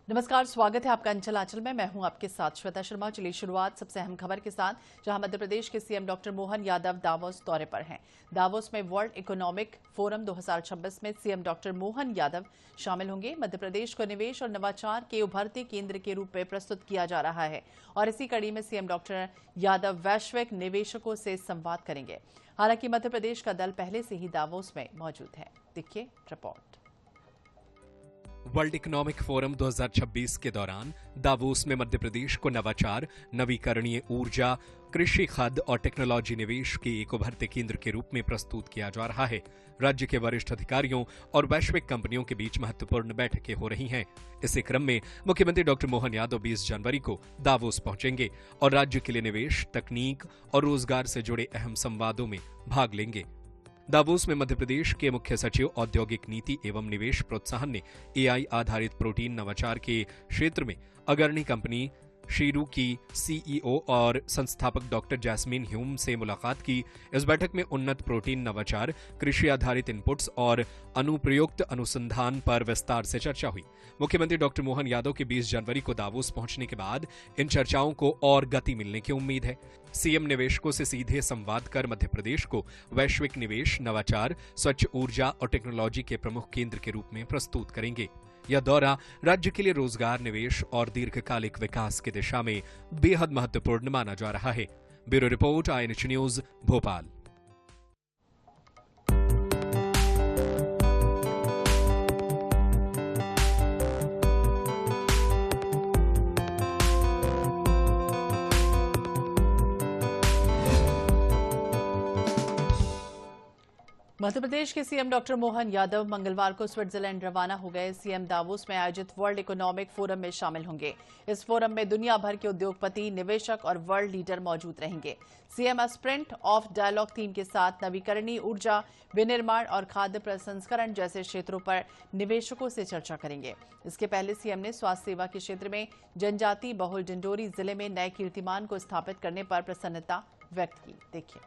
नमस्कार, स्वागत है आपका अंचल आंचल में। मैं हूं आपके साथ श्वेता शर्मा। चलिए शुरुआत सबसे अहम खबर के साथ, जहां मध्य प्रदेश के CM doctor Mohan Yadav Davos दौरे पर हैं। दावोस में वर्ल्ड इकोनॉमिक फोरम 2026 में सीएम डॉक्टर मोहन यादव शामिल होंगे। मध्य प्रदेश को निवेश और नवाचार के उभरते केंद्र के रूप में प्रस्तुत किया जा रहा है और इसी कड़ी में सीएम डॉक्टर यादव वैश्विक निवेशकों से संवाद करेंगे। हालांकि मध्य प्रदेश का दल पहले से ही दावोस में मौजूद है। देखिए रिपोर्ट। वर्ल्ड इकोनॉमिक फोरम 2026 के दौरान दावोस में मध्य प्रदेश को नवाचार, नवीकरणीय ऊर्जा, कृषि, खाद्य और टेक्नोलॉजी निवेश के एक उभरते केंद्र के रूप में प्रस्तुत किया जा रहा है। राज्य के वरिष्ठ अधिकारियों और वैश्विक कंपनियों के बीच महत्वपूर्ण बैठकें हो रही हैं। इसी क्रम में मुख्यमंत्री डॉक्टर मोहन यादव 20 जनवरी को दावोस पहुंचेंगे और राज्य के लिए निवेश, तकनीक और रोजगार से जुड़े अहम संवादों में भाग लेंगे। दावोस में मध्य प्रदेश के मुख्य सचिव औद्योगिक नीति एवं निवेश प्रोत्साहन ने एआई आधारित प्रोटीन नवाचार के क्षेत्र में अग्रणी कंपनी शीरू की सीईओ और संस्थापक डॉक्टर जैस्मीन ह्यूम से मुलाकात की। इस बैठक में उन्नत प्रोटीन नवाचार, कृषि आधारित इनपुट्स और अनुप्रयुक्त अनुसंधान पर विस्तार से चर्चा हुई। मुख्यमंत्री डॉक्टर मोहन यादव के 20 जनवरी को दावोस पहुंचने के बाद इन चर्चाओं को और गति मिलने की उम्मीद है। सीएम निवेशकों से सीधे संवाद कर मध्य प्रदेश को वैश्विक निवेश, नवाचार, स्वच्छ ऊर्जा और टेक्नोलॉजी के प्रमुख केंद्र के रूप में प्रस्तुत करेंगे। यह दौरा राज्य के लिए रोजगार, निवेश और दीर्घकालिक विकास की दिशा में बेहद महत्वपूर्ण माना जा रहा है। Bureau report, INH news, Bhopal. Madhya Pradesh के सीएम डॉक्टर मोहन यादव मंगलवार को स्विट्जरलैंड रवाना हो गए। सीएम दावोस में आयोजित वर्ल्ड इकोनॉमिक फोरम में शामिल होंगे। इस फोरम में दुनिया भर के उद्योगपति, निवेशक और वर्ल्ड लीडर मौजूद रहेंगे। CM sprint of dialogue theme के साथ नवीकरणीय ऊर्जा, विनिर्माण और खाद्य प्रसंस्करण जैसे क्षेत्रों पर निवेशकों से चर्चा करेंगे। इसके पहले सीएम ने स्वास्थ्य सेवा के क्षेत्र में जनजाति बहुल डिंडोरी जिले में नए कीर्तिमान को स्थापित करने पर प्रसन्नता व्यक्त की। देखिए।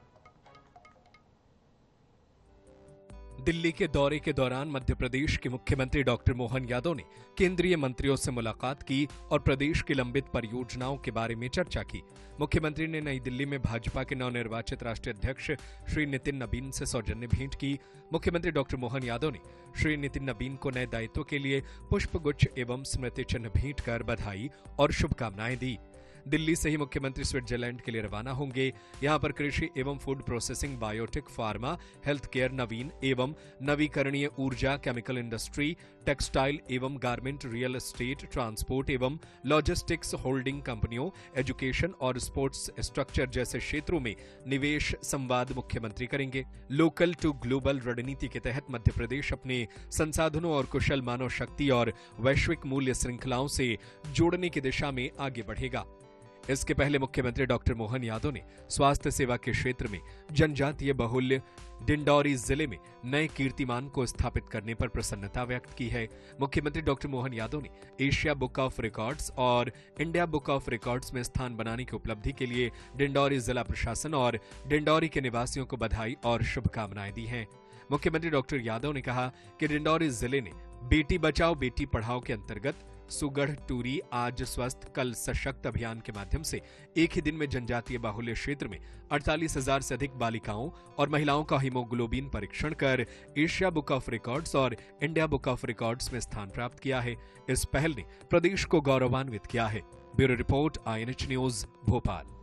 दिल्ली के दौरे के दौरान मध्य प्रदेश के मुख्यमंत्री डॉक्टर मोहन यादव ने केंद्रीय मंत्रियों से मुलाकात की और प्रदेश की लंबित परियोजनाओं के बारे में चर्चा की। मुख्यमंत्री ने नई दिल्ली में भाजपा के नवनिर्वाचित राष्ट्रीय अध्यक्ष श्री नितिन नबीन से सौजन्य भेंट की। मुख्यमंत्री डॉक्टर मोहन यादव ने श्री नितिन नबीन को नए दायित्व के लिए पुष्पगुच्छ एवं स्मृति चिन्ह भेंट कर बधाई और शुभकामनाएं दी। दिल्ली से ही मुख्यमंत्री स्विट्जरलैंड के लिए रवाना होंगे। यहां पर कृषि एवं food processing, biotech, pharma, health care, नवीन एवं नवीकरणीय ऊर्जा, केमिकल इंडस्ट्री, टेक्सटाइल एवं गारमेंट, रियल एस्टेट, ट्रांसपोर्ट एवं लॉजिस्टिक्स, होल्डिंग कंपनियों, एजुकेशन और स्पोर्ट्स स्ट्रक्चर जैसे क्षेत्रों में निवेश संवाद मुख्यमंत्री करेंगे। लोकल टू ग्लोबल रणनीति के तहत मध्य प्रदेश अपने संसाधनों और कुशल मानव शक्ति और वैश्विक मूल्य श्रृंखलाओं से जोड़ने की दिशा में आगे बढ़ेगा। इसके पहले मुख्यमंत्री डॉक्टर मोहन यादव ने स्वास्थ्य सेवा के क्षेत्र में जनजातीय बहुल्य डिंडौरी जिले में नए कीर्तिमान को स्थापित करने पर प्रसन्नता व्यक्त की है। मुख्यमंत्री डॉक्टर मोहन यादव ने एशिया बुक ऑफ रिकॉर्ड्स और इंडिया बुक ऑफ रिकॉर्ड्स में स्थान बनाने की उपलब्धि के लिए डिंडौरी जिला प्रशासन और डिंडौरी के निवासियों को बधाई और शुभकामनाएं दी हैं। मुख्यमंत्री डॉक्टर यादव ने कहा कि डिंडौरी जिले ने बेटी बचाओ बेटी पढ़ाओ के अंतर्गत सुगढ़ टूरी आज स्वस्थ कल सशक्त अभियान के माध्यम से एक ही दिन में जनजातीय बाहुल्य क्षेत्र में 48,000 से अधिक बालिकाओं और महिलाओं का हीमोग्लोबिन परीक्षण कर एशिया बुक ऑफ रिकॉर्ड्स और इंडिया बुक ऑफ रिकॉर्ड्स में स्थान प्राप्त किया है। इस पहल ने प्रदेश को गौरवान्वित किया है। Bureau report, INH news, Bhopal.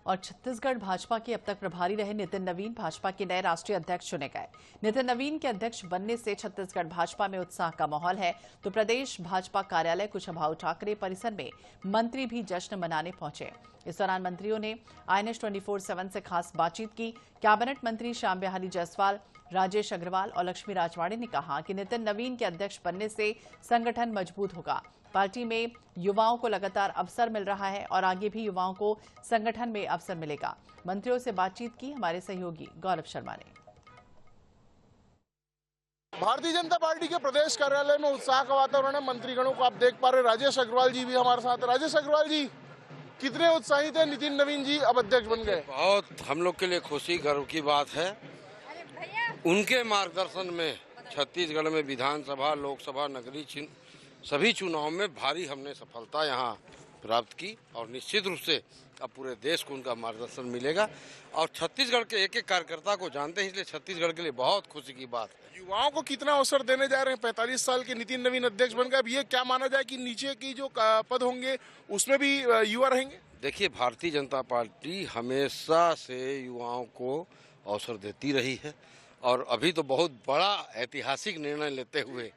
और छत्तीसगढ़ भाजपा के अब तक प्रभारी रहे नितिन नवीन भाजपा के नए राष्ट्रीय अध्यक्ष चुने गए। नितिन नवीन के अध्यक्ष बनने से छत्तीसगढ़ भाजपा में उत्साह का माहौल है, तो प्रदेश भाजपा कार्यालय कुशाभाऊ ठाकरे परिसर में मंत्री भी जश्न मनाने पहुंचे। इस दौरान मंत्रियों ने INH 24/7 से खास बातचीत की। कैबिनेट मंत्री श्याम बिहारी जायसवाल, राजेश अग्रवाल और लक्ष्मी राजवाड़े ने कहा कि नितिन नवीन के अध्यक्ष बनने से संगठन मजबूत होगा। पार्टी में युवाओं को लगातार अवसर मिल रहा है और आगे भी युवाओं को संगठन में अवसर मिलेगा। मंत्रियों से बातचीत की हमारे सहयोगी गौरव शर्मा ने। भारतीय जनता पार्टी के प्रदेश कार्यालय में उत्साह का वातावरण है। मंत्रीगणों को आप देख पा रहे, राजेश अग्रवाल जी भी हमारे साथ। राजेश अग्रवाल जी, कितने उत्साहित है नितिन नवीन जी अब अध्यक्ष बन गए? बहुत हम लोग के लिए खुशी, गर्व की बात है। उनके मार्गदर्शन में छत्तीसगढ़ में विधानसभा, लोकसभा, नगरीय सभी चुनाव में भारी हमने सफलता यहाँ प्राप्त की और निश्चित रूप से अब पूरे देश को उनका मार्गदर्शन मिलेगा और छत्तीसगढ़ के एक एक कार्यकर्ता को जानते हैं, इसलिए छत्तीसगढ़ के लिए बहुत खुशी की बात है। युवाओं को कितना अवसर देने जा रहे हैं? 45 साल के नितिन नवीन अध्यक्ष बन गए। अब ये क्या माना जाए कि नीचे की जो पद होंगे उसमें भी युवा रहेंगे? देखिए, भारतीय जनता पार्टी हमेशा से युवाओं को अवसर देती रही है और अभी तो बहुत बड़ा ऐतिहासिक निर्णय लेते हुए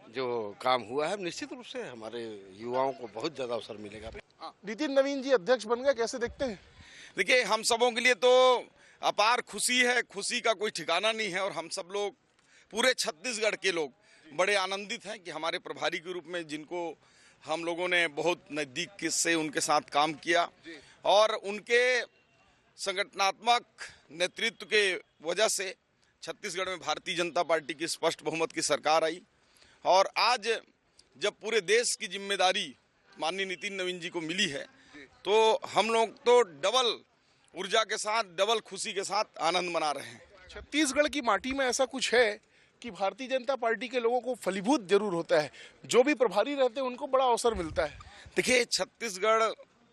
जो काम हुआ है, निश्चित रूप से हमारे युवाओं को बहुत ज्यादा अवसर मिलेगा। नितिन नवीन जी अध्यक्ष बन गए, कैसे देखते हैं? देखिए, हम सबों के लिए तो अपार खुशी है, खुशी का कोई ठिकाना नहीं है और हम सब लोग, पूरे छत्तीसगढ़ के लोग बड़े आनंदित हैं कि हमारे प्रभारी के रूप में जिनको हम लोगों ने बहुत नज़दीक से उनके साथ काम किया और उनके संगठनात्मक नेतृत्व के वजह से छत्तीसगढ़ में भारतीय जनता पार्टी की स्पष्ट बहुमत की सरकार आई और आज जब पूरे देश की जिम्मेदारी माननीय नितिन नवीन जी को मिली है तो हम लोग तो डबल ऊर्जा के साथ, डबल खुशी के साथ आनंद मना रहे हैं। छत्तीसगढ़ की माटी में ऐसा कुछ है कि भारतीय जनता पार्टी के लोगों को फलीभूत जरूर होता है, जो भी प्रभारी रहते हैं उनको बड़ा अवसर मिलता है। देखिए, छत्तीसगढ़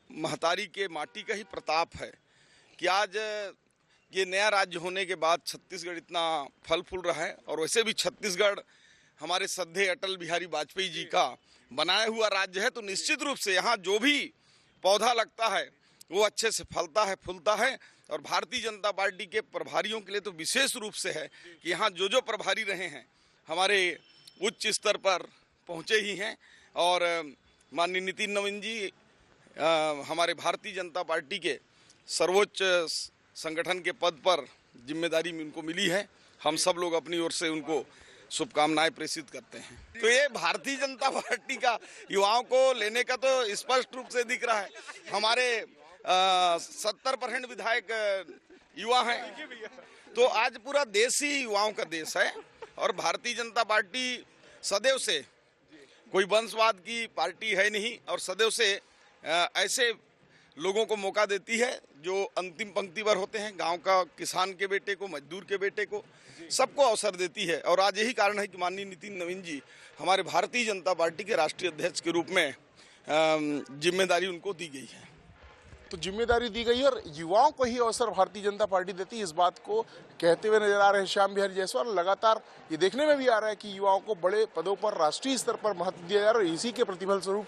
महतारी के माटी का ही प्रताप है कि आज ये नया राज्य होने के बाद छत्तीसगढ़ इतना फल फूल रहा है और वैसे भी छत्तीसगढ़ हमारे श्रद्धेय अटल बिहारी वाजपेयी जी का बनाया हुआ राज्य है, तो निश्चित रूप से यहाँ जो भी पौधा लगता है वो अच्छे से फलता है, फूलता है और भारतीय जनता पार्टी के प्रभारियों के लिए तो विशेष रूप से है कि यहाँ जो प्रभारी रहे हैं हमारे उच्च स्तर पर पहुँचे ही हैं और माननीय नितिन नवीन जी हमारे भारतीय जनता पार्टी के सर्वोच्च संगठन के पद पर जिम्मेदारी उनको मिली है। हम सब लोग अपनी ओर से उनको शुभकामनाएं प्रेषित करते हैं। तो ये भारतीय जनता पार्टी का युवाओं को लेने का तो स्पष्ट रूप से दिख रहा है। हमारे 70% विधायक युवा हैं, तो आज पूरा देश ही युवाओं का देश है और भारतीय जनता पार्टी सदैव से कोई वंशवाद की पार्टी है नहीं और सदैव से ऐसे लोगों को मौका देती है जो अंतिम पंक्ति पर होते हैं, गांव का किसान के बेटे को, मजदूर के बेटे को, सबको अवसर देती है और आज यही कारण है कि माननीय नितिन नवीन जी हमारे भारतीय जनता पार्टी के राष्ट्रीय अध्यक्ष के रूप में जिम्मेदारी उनको दी गई है। तो जिम्मेदारी दी गई और युवाओं को ही अवसर भारतीय जनता पार्टी देती है, इस बात को कहते हुए नजर आ रहे हैं श्याम बिहारी जायसवाल। लगातार ये देखने में भी आ रहा है कि युवाओं को बड़े पदों पर राष्ट्रीय स्तर पर महत्व दिया जा रहा है और इसी के प्रतिफल स्वरूप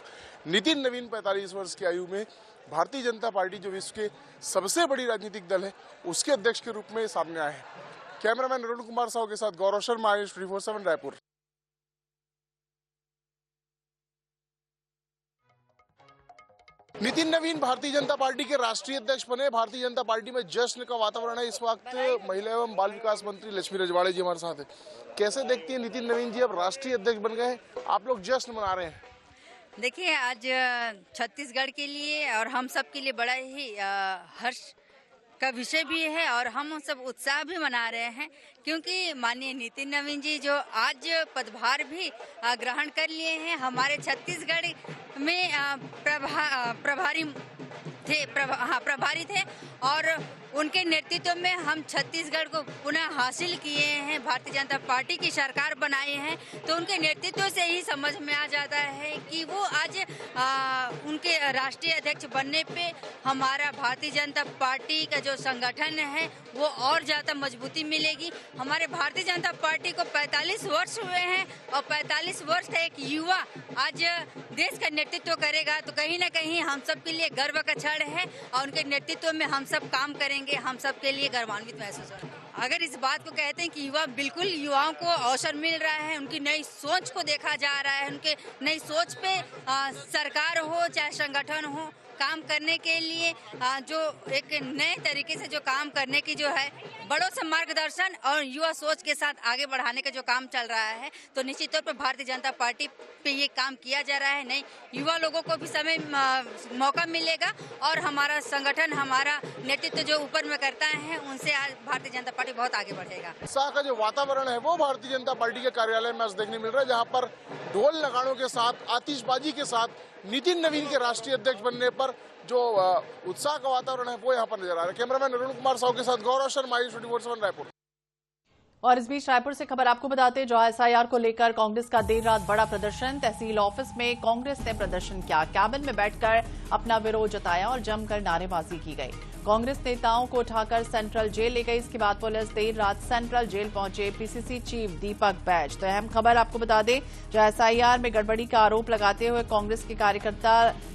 नितिन नवीन 45 वर्ष की आयु में भारतीय जनता पार्टी जो विश्व के सबसे बड़ी राजनीतिक दल है उसके अध्यक्ष के रूप में सामने आए हैं। कैमरामैन अरुण कुमार साहू के साथ गौरव शर्मा, IANS 24/7 रायपुर। नितिन नवीन भारतीय जनता पार्टी के राष्ट्रीय अध्यक्ष बने। भारतीय जनता पार्टी में जश्न का वातावरण है। इस वक्त महिला एवं बाल विकास मंत्री लक्ष्मी रजवाड़े जी हमारे साथ है। कैसे देखती हैं नितिन नवीन जी अब राष्ट्रीय अध्यक्ष बन गए, आप लोग जश्न मना रहे हैं? देखिए, आज छत्तीसगढ़ के लिए और हम सब के लिए बड़ा ही हर्ष का विषय भी है और हम सब उत्साह भी मना रहे हैं क्योंकि माननीय नितिन नवीन जी जो आज पदभार भी ग्रहण कर लिए हैं, हमारे छत्तीसगढ़ में प्रभारी थे और उनके नेतृत्व में हम छत्तीसगढ़ को पुनः हासिल किए हैं, भारतीय जनता पार्टी की सरकार बनाए हैं। तो उनके नेतृत्व से ही समझ में आ जाता है कि वो आज उनके राष्ट्रीय अध्यक्ष बनने पे हमारा भारतीय जनता पार्टी का जो संगठन है वो और ज़्यादा मजबूती मिलेगी। हमारे भारतीय जनता पार्टी को 45 वर्ष हुए हैं और 45 वर्ष का एक युवा आज देश का नेतृत्व करेगा तो कहीं ना कहीं हम सब के लिए गर्व का क्षण है और उनके नेतृत्व में हम सब काम करेंगे, हम सब के लिए गर्वान्वित महसूस हो रहा है। अगर इस बात को कहते हैं कि बिल्कुल युवाओं को अवसर मिल रहा है, उनकी नई सोच को देखा जा रहा है, उनके नई सोच पे सरकार हो चाहे संगठन हो काम करने के लिए जो एक नए तरीके से जो काम करने की जो है बड़ों से मार्गदर्शन और युवा सोच के साथ आगे बढ़ाने का जो काम चल रहा है तो निश्चित तौर पर भारतीय जनता पार्टी पे ये काम किया जा रहा है। नहीं, युवा लोगों को भी समय मौका मिलेगा और हमारा संगठन, हमारा नेतृत्व जो ऊपर में करता है उनसे आज भारतीय जनता पार्टी बहुत आगे बढ़ेगा। उत्साह का जो वातावरण है वो भारतीय जनता पार्टी के कार्यालय में आज देखने मिल रहा है, जहाँ पर ढोल नगाड़ों के साथ, आतिशबाजी के साथ नितिन नवीन के राष्ट्रीय अध्यक्ष बनने पर जो उत्साह का वातावरण है वो यहाँ पर नजर आ रहा है। कैमरामैन अरुण कुमार साहू के साथ गौरव शर्मा, IANS 24/7 रायपुर। और इस बीच रायपुर से खबर आपको बताते हैं, जहां एसआईआर को लेकर कांग्रेस का देर रात बड़ा प्रदर्शन। तहसील ऑफिस में कांग्रेस ने प्रदर्शन किया, कैबिन में बैठकर अपना विरोध जताया और जमकर नारेबाजी की गई। कांग्रेस नेताओं को उठाकर सेंट्रल जेल ले गई। इसके बाद पुलिस देर रात सेंट्रल जेल पहुंचे पीसीसी चीफ दीपक बैज। तो अहम खबर आपको बता दें, जहां एसआईआर में गड़बड़ी का आरोप लगाते हुए कांग्रेस के कार्यकर्ता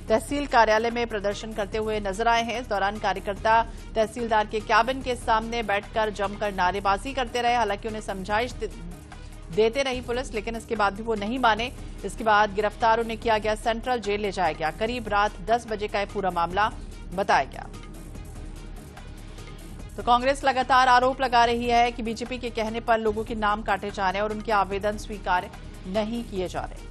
तहसील कार्यालय में प्रदर्शन करते हुए नजर आए हैं। इस दौरान कार्यकर्ता तहसीलदार के कैबिन के सामने बैठकर जमकर नारेबाजी करते रहे। हालांकि उन्हें समझाइश देते रही पुलिस, लेकिन इसके बाद भी वो नहीं माने। इसके बाद गिरफ्तार उन्हें किया गया, सेंट्रल जेल ले जाया गया। करीब रात 10 बजे का यह पूरा मामला बताया गया। तो कांग्रेस लगातार आरोप लगा रही है कि बीजेपी के कहने पर लोगों के नाम काटे जा रहे हैं और उनके आवेदन स्वीकार नहीं किए जा रहे।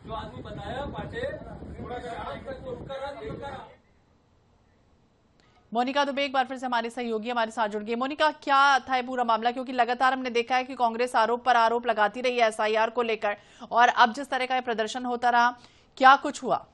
जो आदमी बताया पाटे मोनिका दुबे एक बार फिर से हमारी सहयोगी हमारे साथ जुड़ गई। मोनिका, क्या था ये पूरा मामला? क्योंकि लगातार हमने देखा है कि कांग्रेस आरोप पर आरोप लगाती रही है एसआईआर को लेकर, और अब जिस तरह का ये प्रदर्शन होता रहा, क्या कुछ हुआ?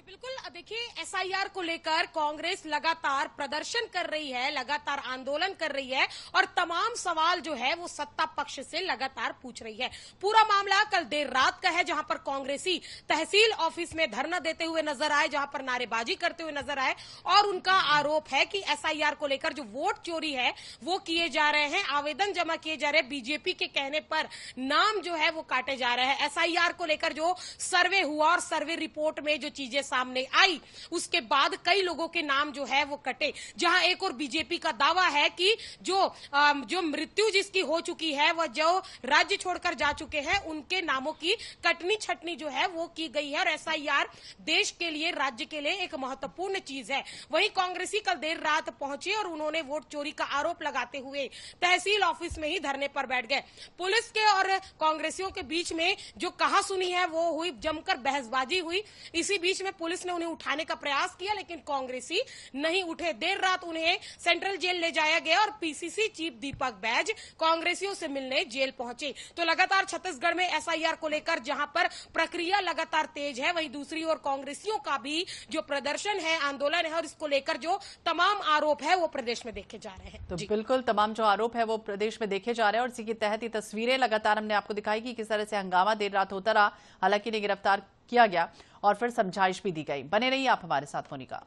बिल्कुल, देखिए एसआईआर को लेकर कांग्रेस लगातार प्रदर्शन कर रही है, लगातार आंदोलन कर रही है और तमाम सवाल जो है वो सत्ता पक्ष से लगातार पूछ रही है। पूरा मामला कल देर रात का है, जहां पर कांग्रेसी तहसील ऑफिस में धरना देते हुए नजर आए, जहां पर नारेबाजी करते हुए नजर आए और उनका आरोप है कि एसआईआर को लेकर जो वोट चोरी है वो किए जा रहे हैं, आवेदन जमा किए जा रहे हैं, बीजेपी के कहने पर नाम जो है वो काटे जा रहे हैं। एसआईआर को लेकर जो सर्वे हुआ और सर्वे रिपोर्ट में जो चीजें सामने आई, उसके बाद कई लोगों के नाम जो है वो कटे। जहां एक और बीजेपी का दावा है कि जो मृत्यु जिसकी हो चुकी है, वह जो राज्य छोड़कर जा चुके हैं, उनके नामों की कटनी छटनी जो है वो की गई है और एसआईआर देश के लिए, राज्य के लिए एक महत्वपूर्ण चीज है। वहीं कांग्रेसी कल देर रात पहुंचे और उन्होंने वोट चोरी का आरोप लगाते हुए तहसील ऑफिस में ही धरने पर बैठ गए। पुलिस के और कांग्रेसियों के बीच में जो कहासुनी है वो हुई, जमकर बहसबाजी हुई। इसी बीच में पुलिस ने उन्हें उठाने का प्रयास किया, लेकिन कांग्रेसी नहीं उठे। देर रात उन्हें सेंट्रल जेल ले जाया गया और पीसीसी चीफ दीपक बैज कांग्रेसियों से मिलने जेल पहुंचे। तो लगातार छत्तीसगढ़ में एसआईआर को लेकर जहां पर प्रक्रिया लगातार तेज है, वहीं दूसरी ओर कांग्रेसियों का भी जो प्रदर्शन है, आंदोलन है और इसको लेकर जो तमाम आरोप है वो प्रदेश में देखे जा रहे हैं। तो बिल्कुल तमाम जो आरोप है वो प्रदेश में देखे जा रहे हैं और इसी के तहत ये तस्वीरें लगातार हमने आपको दिखाई कि किस तरह से हंगामा देर रात होता रहा। हालांकि इन्हें गिरफ्तार किया गया और फिर समझाइश भी दी गई। बने रहिए आप हमारे साथ, मोनिका।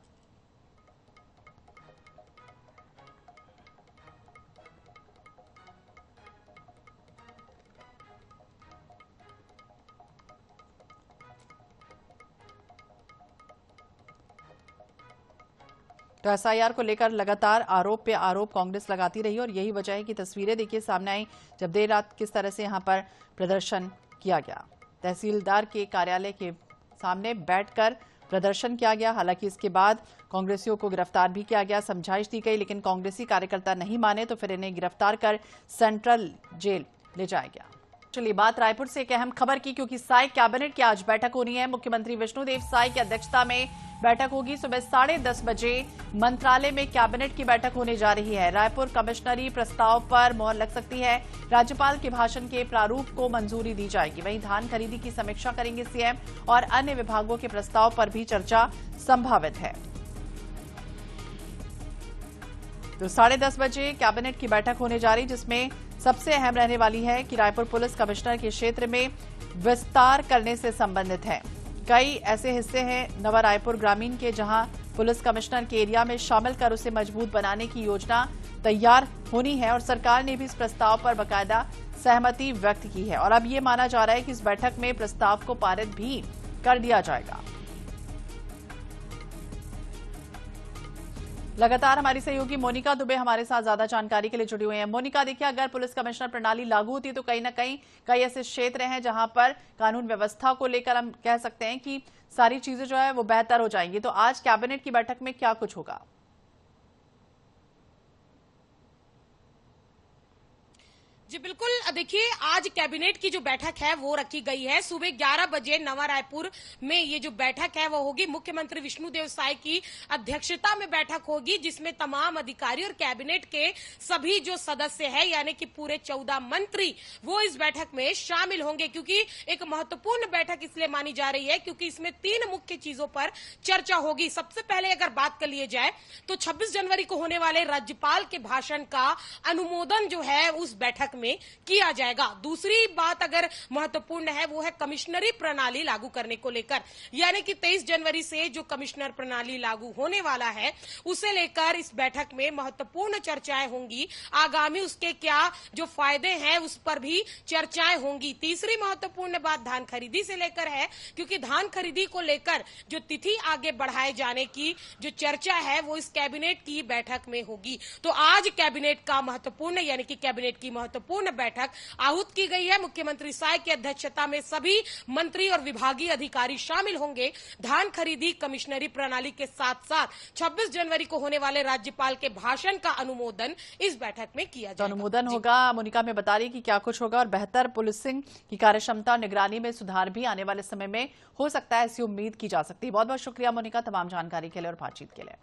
तो एसआईआर को लेकर लगातार आरोप पे आरोप कांग्रेस लगाती रही और यही वजह है कि तस्वीरें देखिए सामने आई, जब देर रात किस तरह से यहां पर प्रदर्शन किया गया। तहसीलदार के कार्यालय के सामने बैठकर प्रदर्शन किया गया। हालांकि इसके बाद कांग्रेसियों को गिरफ्तार भी किया गया, समझाइश दी गई, लेकिन कांग्रेसी कार्यकर्ता नहीं माने तो फिर इन्हें गिरफ्तार कर सेंट्रल जेल ले जाया गया। चलिए बात रायपुर से एक अहम खबर की, क्योंकि साई कैबिनेट की आज बैठक होनी है। मुख्यमंत्री विष्णुदेव साई की अध्यक्षता में बैठक होगी। सुबह 10:30 बजे मंत्रालय में कैबिनेट की बैठक होने जा रही है। रायपुर कमिश्नरी प्रस्ताव पर मोहर लग सकती है। राज्यपाल के भाषण के प्रारूप को मंजूरी दी जाएगी। वहीं धान खरीदी की समीक्षा करेंगे सीएम और अन्य विभागों के प्रस्ताव पर भी चर्चा संभावित है। तो 10:30 बजे कैबिनेट की बैठक होने जा रही, जिसमें सबसे अहम रहने वाली है कि रायपुर पुलिस कमिश्नर के क्षेत्र में विस्तार करने से संबंधित है। कई ऐसे हिस्से हैं नवा रायपुर ग्रामीण के, जहां पुलिस कमिश्नर के एरिया में शामिल कर उसे मजबूत बनाने की योजना तैयार होनी है और सरकार ने भी इस प्रस्ताव पर बाकायदा सहमति व्यक्त की है। और अब ये माना जा रहा है कि इस बैठक में प्रस्ताव को पारित भी कर दिया जाएगा। लगातार हमारी सहयोगी मोनिका दुबे हमारे साथ ज्यादा जानकारी के लिए जुड़ी हुई हैं। मोनिका, देखिए अगर पुलिस कमिश्नर प्रणाली लागू होती है तो कहीं ना कहीं कई ऐसे क्षेत्र हैं जहां पर कानून व्यवस्था को लेकर हम कह सकते हैं कि सारी चीजें जो है वो बेहतर हो जाएंगी। तो आज कैबिनेट की बैठक में क्या कुछ होगा? जी बिल्कुल, देखिए आज कैबिनेट की जो बैठक है वो रखी गई है। सुबह 11 बजे नवा रायपुर में ये जो बैठक है वो होगी। मुख्यमंत्री विष्णुदेव साय की अध्यक्षता में बैठक होगी, जिसमें तमाम अधिकारी और कैबिनेट के सभी जो सदस्य हैं यानी कि पूरे 14 मंत्री वो इस बैठक में शामिल होंगे। क्योंकि एक महत्वपूर्ण बैठक इसलिए मानी जा रही है क्योंकि इसमें 3 मुख्य चीजों पर चर्चा होगी। सबसे पहले अगर बात कर लिए जाए तो 26 जनवरी को होने वाले राज्यपाल के भाषण का अनुमोदन जो है उस बैठक में किया जाएगा। दूसरी बात अगर महत्वपूर्ण है वो है कमिश्नरी प्रणाली लागू करने को लेकर, यानी कि 23 जनवरी से जो कमिश्नर प्रणाली लागू होने वाला है उसे लेकर इस बैठक में महत्वपूर्ण चर्चाएं होंगी। आगामी उसके क्या जो फायदे हैं उस पर भी चर्चाएं होंगी। तीसरी महत्वपूर्ण बात धान खरीदी से लेकर है, क्योंकि धान खरीदी को लेकर जो तिथि आगे बढ़ाए जाने की जो चर्चा है वो इस कैबिनेट की बैठक में होगी। तो आज कैबिनेट का महत्वपूर्ण यानी कि कैबिनेट की महत्वपूर्ण बैठक आहूत की गई है। मुख्यमंत्री साय की अध्यक्षता में सभी मंत्री और विभागीय अधिकारी शामिल होंगे। धान खरीदी कमिश्नरी प्रणाली के साथ साथ 26 जनवरी को होने वाले राज्यपाल के भाषण का अनुमोदन इस बैठक में किया जाएगा। अनुमोदन होगा। मोनिका में बता रही कि क्या कुछ होगा और बेहतर पुलिसिंग की कार्यक्षमता और निगरानी में सुधार भी आने वाले समय में हो सकता है, ऐसी उम्मीद की जा सकती है। बहुत बहुत शुक्रिया मोनिका तमाम जानकारी के लिए और बातचीत के लिए।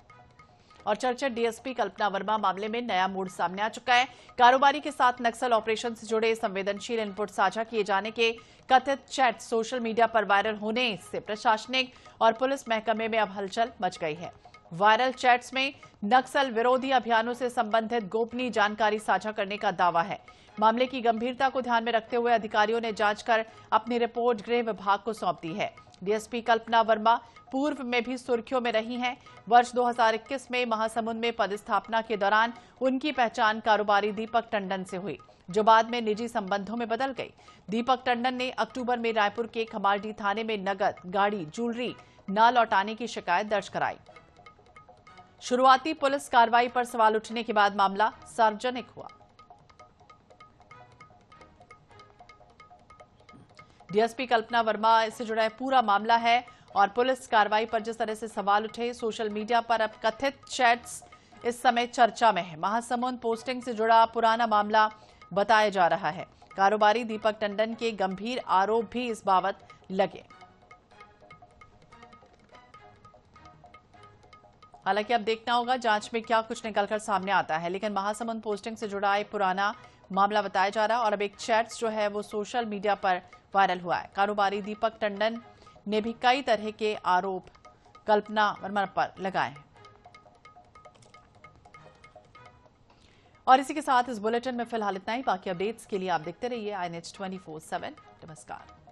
और चर्चित डीएसपी कल्पना वर्मा मामले में नया मूड सामने आ चुका है। कारोबारी के साथ नक्सल ऑपरेशन से जुड़े संवेदनशील इनपुट साझा किए जाने के कथित चैट सोशल मीडिया पर वायरल होने से प्रशासनिक और पुलिस महकमे में अब हलचल मच गई है। वायरल चैट्स में नक्सल विरोधी अभियानों से संबंधित गोपनीय जानकारी साझा करने का दावा है। मामले की गंभीरता को ध्यान में रखते हुए अधिकारियों ने जांच कर अपनी रिपोर्ट गृह विभाग को सौंप दी है। डीएसपी कल्पना वर्मा पूर्व में भी सुर्खियों में रही हैं। वर्ष 2021 में महासमुंद में पदस्थापना के दौरान उनकी पहचान कारोबारी दीपक टंडन से हुई, जो बाद में निजी संबंधों में बदल गई। दीपक टंडन ने अक्टूबर में रायपुर के खमारडी थाने में नगद, गाड़ी, ज्वेलरी न लौटाने की शिकायत दर्ज कराई। शुरुआती पुलिस कार्रवाई पर सवाल उठने के बाद मामला सार्वजनिक हुआ। डीएसपी कल्पना वर्मा से जुड़ा पूरा मामला है और पुलिस कार्रवाई पर जिस तरह से सवाल उठे, सोशल मीडिया पर अब कथित चैट्स इस समय चर्चा में है। महासमुंद पोस्टिंग से जुड़ा पुराना मामला बताया जा रहा है। कारोबारी दीपक टंडन के गंभीर आरोप भी इस बाबत लगे। हालांकि अब देखना होगा जांच में क्या कुछ निकलकर सामने आता है, लेकिन महासमुंद पोस्टिंग से जुड़ा एक पुराना मामला बताया जा रहा है और अब एक चैट्स जो है वो सोशल मीडिया पर वायरल हुआ है। कारोबारी दीपक टंडन ने भी कई तरह के आरोप कल्पना वर्मा पर लगाए हैं। और इसी के साथ इस बुलेटिन में फिलहाल इतना ही। बाकी अपडेट्स के लिए आप देखते रहिए INH 24/7। नमस्कार।